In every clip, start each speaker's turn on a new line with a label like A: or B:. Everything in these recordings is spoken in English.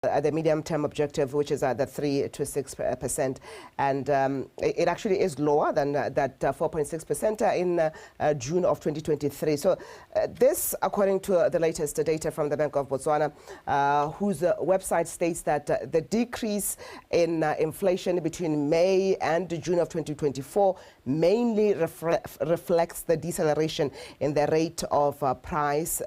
A: the medium-term objective, which is at the 3 to 6%, and it actually is lower than that 4.6% in June of 2023. So this, according to the latest data from the Bank of Botswana, whose website states that the decrease in inflation between May and June of 2024 mainly reflects the deceleration in the rate of price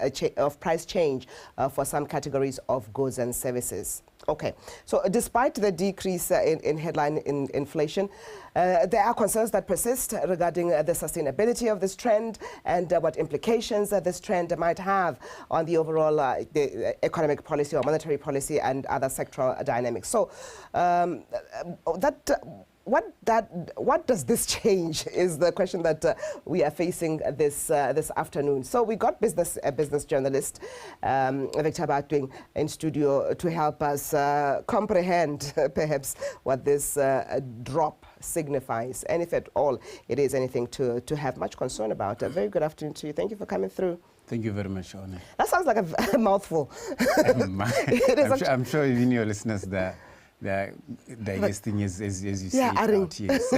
A: change for some categories of goods and services. Okay, so despite the decrease in headline inflation, there are concerns that persist regarding the sustainability of this trend and what implications this trend might have on the overall the economic policy or monetary policy and other sectoral dynamics. So what does this change is the question that we are facing this afternoon. So we got a business journalist, Victor Baatweng, in studio to help us comprehend perhaps what this drop signifies, and if at all it is anything to have much concern about. A very good afternoon to you. Thank you for coming through.
B: Thank you very much, One.
A: That sounds like a mouthful.
B: I'm sure even your listeners they're digesting as you say it out, yes.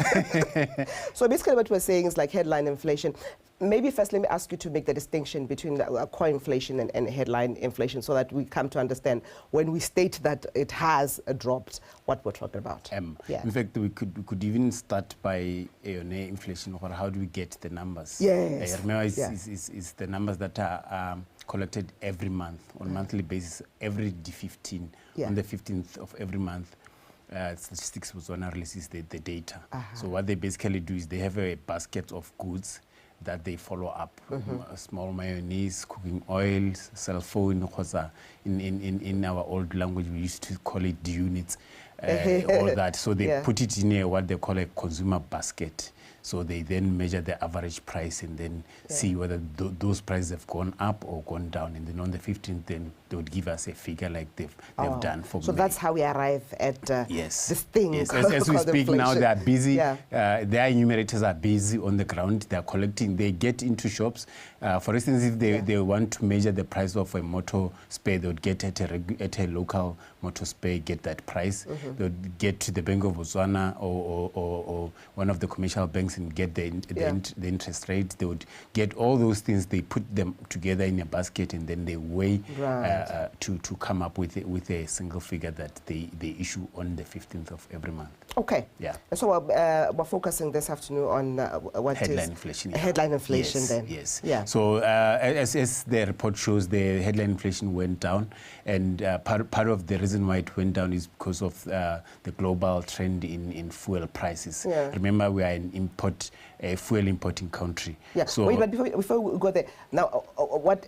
A: So basically what we're saying is like headline inflation. Maybe first let me ask you to make the distinction between core inflation and headline inflation so that we come to understand when we state that it has dropped, what we're talking about.
B: In fact, we could even start by inflation, or how do we get the numbers?
A: Yes.
B: Remember, it's the numbers that are collected every month, on monthly basis, every D15. On the 15th of every month, Statistics Botswana releases the data. So what they basically do is they have a basket of goods that they follow up. Small mayonnaise, cooking oils, cell phone, in our old language we used to call it units, all that. So they put it in what they call a consumer basket. So they then measure the average price and then see whether those prices have gone up or gone down. And then on the 15th, then they would give us a figure like they've done for
A: So
B: May.
A: That's how we arrive at this thing.
B: Yes. As we speak
A: inflation.
B: now, they are busy. Their enumerators are busy on the ground. They are collecting. They get into shops. For instance, if they want to measure the price of a motor spare, they would get at a local motor spare, get that price. They would get to the Bank of Botswana or one of the commercial banks and get the interest rate. They would get all those things. They put them together in a basket and then they weigh to come up with a single figure that they issue on the 15th of every month.
A: Okay.
B: Yeah.
A: So we're focusing this afternoon on what
B: headline
A: is
B: inflation.
A: Headline inflation. Then.
B: Yes.
A: Yeah.
B: So as the report shows, the headline inflation went down, and part of the reason why it went down is because of the global trend in fuel prices. Remember, we are an fuel importing country.
A: Yeah.
B: So
A: wait, but before we go there, now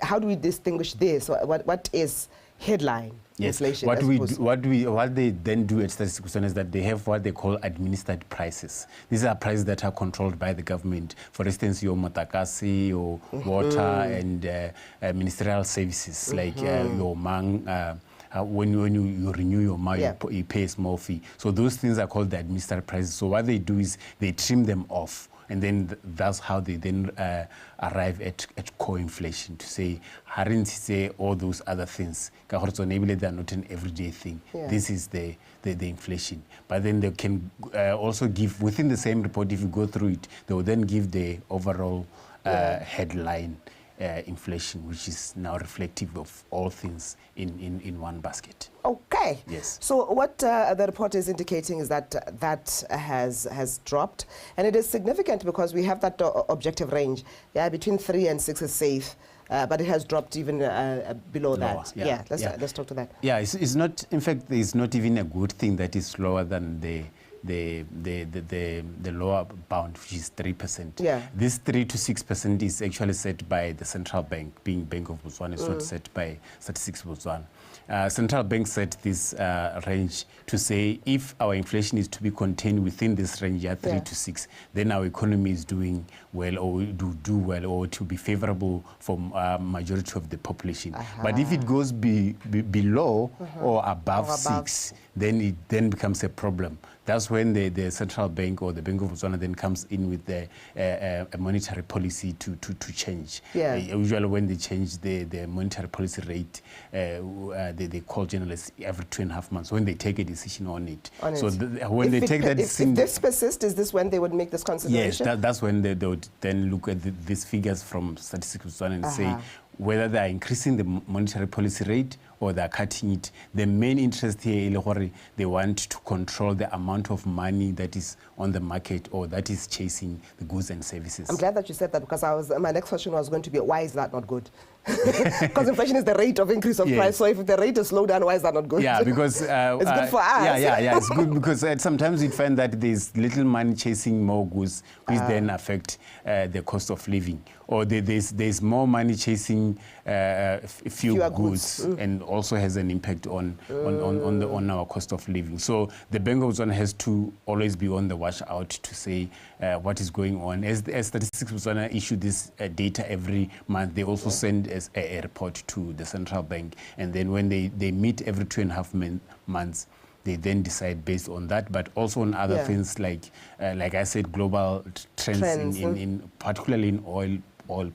A: how do we distinguish this? What is headline inflation?
B: What they then do at Statistics is that they have what they call administered prices. These are prices that are controlled by the government. For instance, your motakasi, your water, and ministerial services like your mang. When you renew your MA, you pay a small fee. So those things are called the administered prices. So what they do is they trim them off. And then that's how they then arrive at core inflation, to say, say all those other things. They're not an everyday thing. This is the inflation. But then they can also give, within the same report, if you go through it, they will then give the overall headline inflation, which is now reflective of all things in one basket.
A: Okay.
B: Yes.
A: So what the report is indicating is that has dropped, and it is significant because we have that objective range. Between 3 and 6 is safe. But it has dropped even below
B: lower,
A: that. Let's talk to that.
B: Yeah, it's not. In fact, it's not even a good thing that is lower than the lower bound, which is 3%. This 3 to 6% is actually set by the central bank, being Bank of Botswana. It's not set by Statistics Botswana. Central bank set this range to say if our inflation is to be contained within this range, 3 to 6, then our economy is doing well, or do well, or to be favorable for majority of the population. But if it goes below or above 6, then it then becomes a problem. that's when the central bank or the Bank of Botswana then comes in with a monetary policy to change.
A: Yeah.
B: Usually when they change the monetary policy rate, they call journalists every 2.5 months when they take a decision on it. So when they take that decision...
A: If this persists, is this when they would make this consideration?
B: Yes, that's when they would then look at these figures from Statistics Botswana and say whether they are increasing the monetary policy rate or they are cutting it. The main interest here is they want to control the amount of money that is on the market or that is chasing the goods and services.
A: I'm glad that you said that, because my next question was going to be, why is that not good? Because inflation is the rate of increase of price. So if the rate is slowed down, why is that not good?
B: Yeah, because
A: it's good for us.
B: Yeah, it's good because sometimes you find that there's little money chasing more goods, which then affect the cost of living, or there's more money chasing fewer goods, and also has an impact on our cost of living. So the Bank of Botswana has to always be on the watch out to say what is going on. As Statistics Botswana issue this data every month, they also send a report to the central bank, and then when they meet every 2.5 months, they then decide based on that, but also on other things like I said, global trends in particularly in oil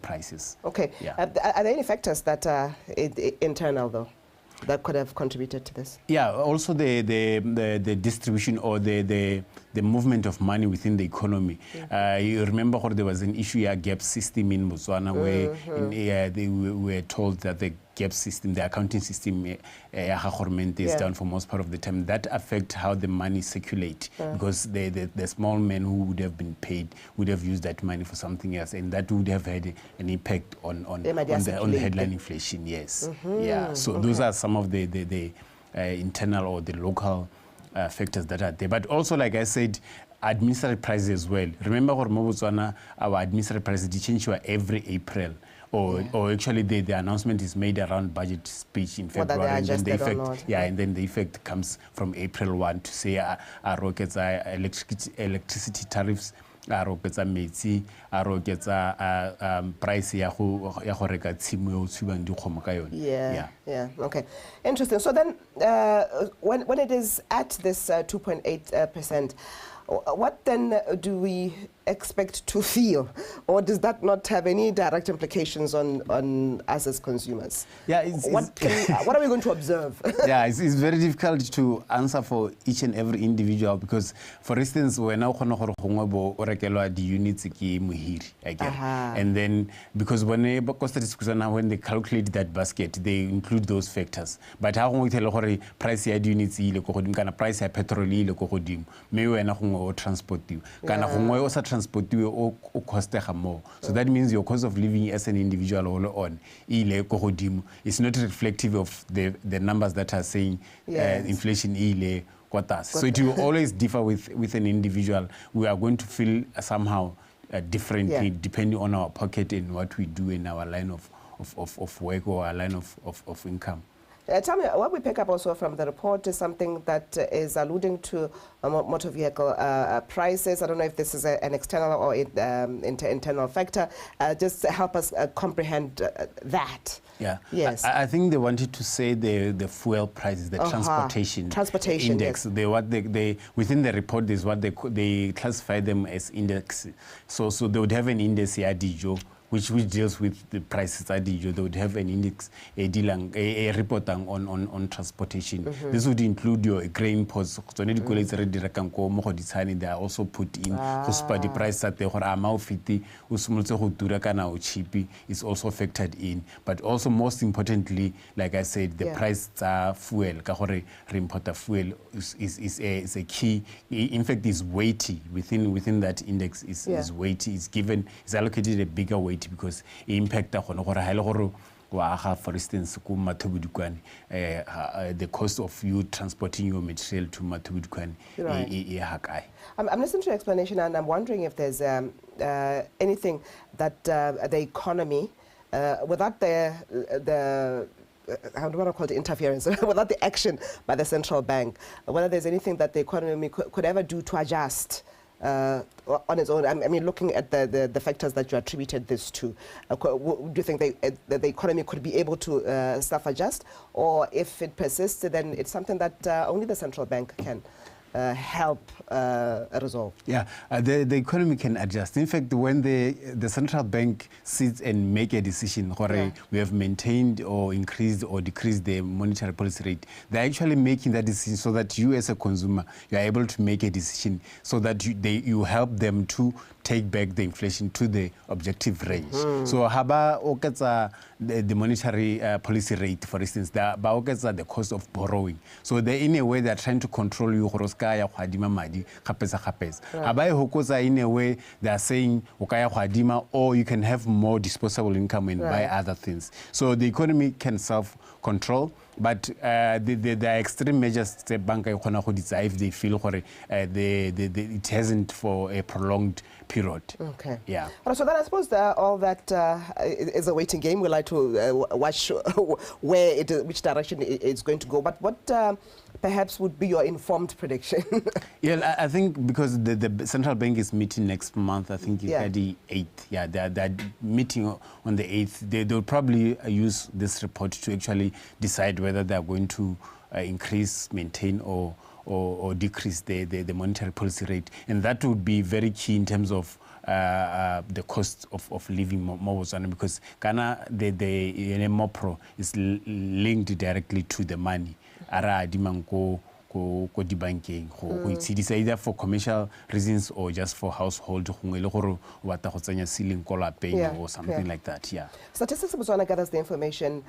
B: prices.
A: Okay. Yeah. Are there any factors that are internal though, that could have contributed to this? Yeah,
B: also the distribution or the movement of money within the economy. You remember there was an issue, a gap system in Botswana where they were told that the gap system, the accounting system is down for most part of the time. That affects how the money circulate, because the small men who would have been paid would have used that money for something else, and that would have had an impact on the headline inflation. Yes. Yeah. So those are some of the internal or the local factors that are there. But also, like I said, administrative prices as well. Remember, for Botswana, our administrative prices change every April. Or actually the announcement is made around budget speech in February, and then the effect and then the effect comes from April 1 to say our rockets are electricity tariffs, our rockets are metsi, our rockets are price ya go reka tshimo yo tshubang dikgomo ka yone.
A: Yeah, okay. Interesting. So then when it is at this 2.8%, what then do we expect to feel, or does that not have any direct implications on us as consumers?
B: Yeah,
A: what are we going to observe?
B: Yeah, it's very difficult to answer for each and every individual, because, for instance, when I the units and then because when they calculate that basket, they include those factors. But how we tell price ya units kana price ya petrol me o transport you kana gongwe o sa transport you o cost more. So that means your cost of living as an individual all on ile ko godimo is not reflective of the numbers that are saying inflation ile quotas. So it will always differ with an individual. We are going to feel somehow differently depending on our pocket and what we do in our line of work or our line of income.
A: Tell me, what we pick up also from the report is something that is alluding to motor vehicle prices. I don't know if this is an external or internal factor. Just help us comprehend that.
B: Yeah. Yes. I think they wanted to say the fuel prices, the transportation index.
A: Yes.
B: They within the report, there's what they classify them as index. So they would have an index here, Dijo, which deals with the prices. They would have an index, a report on transportation. This would include your grain imports. So they are also put in the price that they is also factored in. But also, most importantly, like I said, the price fuel, fuel is a key. In fact, is weighty within that index. Is weighty. It's allocated a bigger weight, because impact for instance, the cost of you transporting your material to Matubudukwane.
A: I'm listening to your explanation, and I'm wondering if there's anything that the economy, without the how do I call it, interference, without the action by the central bank, whether there's anything that the economy could ever do to adjust on its own. I mean, looking at the factors that you attributed this to, do you think the economy could be able to self-adjust, or if it persists, then it's something that only the central bank can help resolve?
B: Yeah, the economy can adjust. In fact, when the central bank sits and make a decision, we have maintained or increased or decreased the monetary policy rate, they're actually making that decision so that you as a consumer, you are able to make a decision so that you help them to take back the inflation to the objective range. So haba oketsa the monetary policy rate, for instance, ba oketsa the cost of borrowing. So they in a way they are trying to control you horoska ya khadima madi khapesa khapesa. Haba e hokotsa in a way they are saying okaya khadima, or you can have more disposable income and buy other things. So the economy can self-control. But the extreme measures the bank if they feel it hasn't for a prolonged period.
A: Okay.
B: Yeah.
A: So then I suppose all that is a waiting game. We like to watch which direction it's going to go. But what perhaps would be your informed prediction?
B: Yeah, I think because the central bank is meeting next month. I think it's the 8th. Yeah, they're meeting on the 8th. They'll probably use this report to actually decide whether they're going to increase, maintain, or decrease the monetary policy rate. And that would be very key in terms of the cost of living more, because Ghana, the MOPRO is linked directly to the money. Ara dimanko ko di banking it's either for commercial reasons or just for household ceiling or something like that. Yeah.
A: Statistics Botswana gathers the information.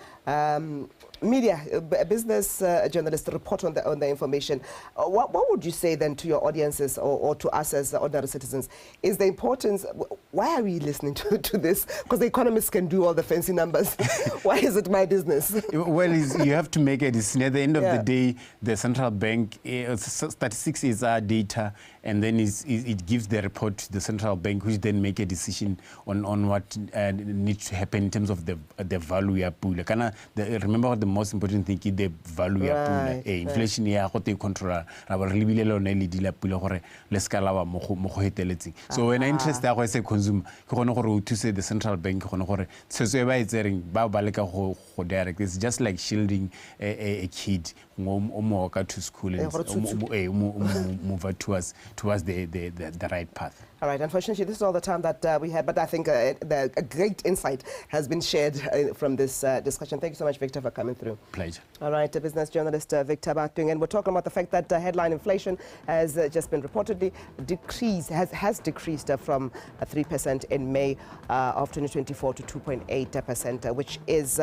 A: Media, business journalists report on the information. What would you say then to your audiences or to us as ordinary citizens? Is the importance, why are we listening to this? Because the economists can do all the fancy numbers. Why is it my business?
B: Well, you have to make a decision. At the end of the day, the central bank, statistics is our data, and then it gives the report to the central bank, which then make a decision on what needs to happen in terms of the value ya pula. Remember what the most important thing is the value ya pula. Inflation ya go te control ra ba re lebile le ona le dila pula gore le ska la ba mo go heteletseng. So when interest ya go as a consumer ke gone gore to say the central bank gone gore tsetso e ba itsering ba leka go direct. It's just like shielding a kid to school and move towards the right path.
A: All right, unfortunately, this is all the time that we had, but I think a great insight has been shared from this discussion. Thank you so much, Victor, for coming through.
B: Pleasure.
A: All right, business journalist Victor Baatweng, and we're talking about the fact that headline inflation has just been reportedly has decreased from 3% in May of 2024 to 2.8%, which is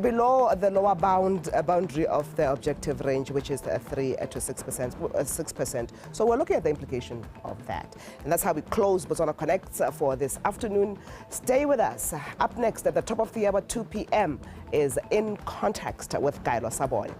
A: below the lower boundary of the objective range, which is 3 to 6%. So we're looking at the implication of that. And that's how we close Botswana Connects for this afternoon. Stay with us. Up next at the top of the hour, 2 p.m. is In Context with Kailo Sabon.